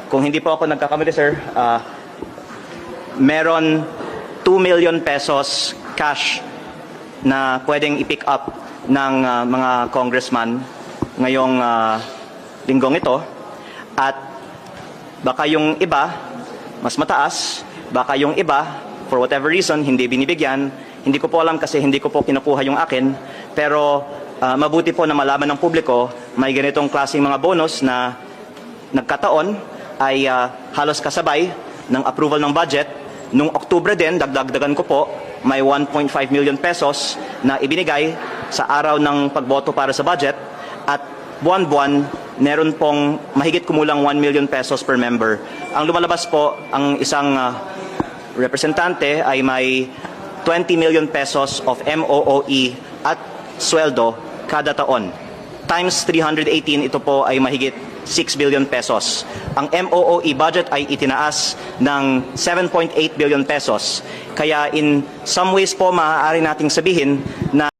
kung hindi po ako nagkakamali, sir, meron 2 million pesos cash na pwedeng i-pick up ng mga congressman ngayong linggong ito. At baka yung iba, mas mataas, baka yung iba, for whatever reason, hindi binibigyan. Hindi ko po alam kasi hindi ko po kinukuha yung akin. Pero mabuti po na malaman ng publiko, may ganitong klaseng mga bonus na nagkataon ay halos kasabay ng approval ng budget. Nung Oktubre din, dagdagan ko po, may 1.5 million pesos na ibinigay sa araw ng pagboto para sa budget. At buwan-buwan, meron pong mahigit kumulang 1 million pesos per member. Ang lumalabas po, ang isang representante ay may 20 million pesos of MOOE at sweldo kada taon. Times 318, ito po ay mahigit 6 billion pesos. Ang MOOE budget ay itinaas ng 7.8 billion pesos. Kaya in some ways po, maaari nating sabihin na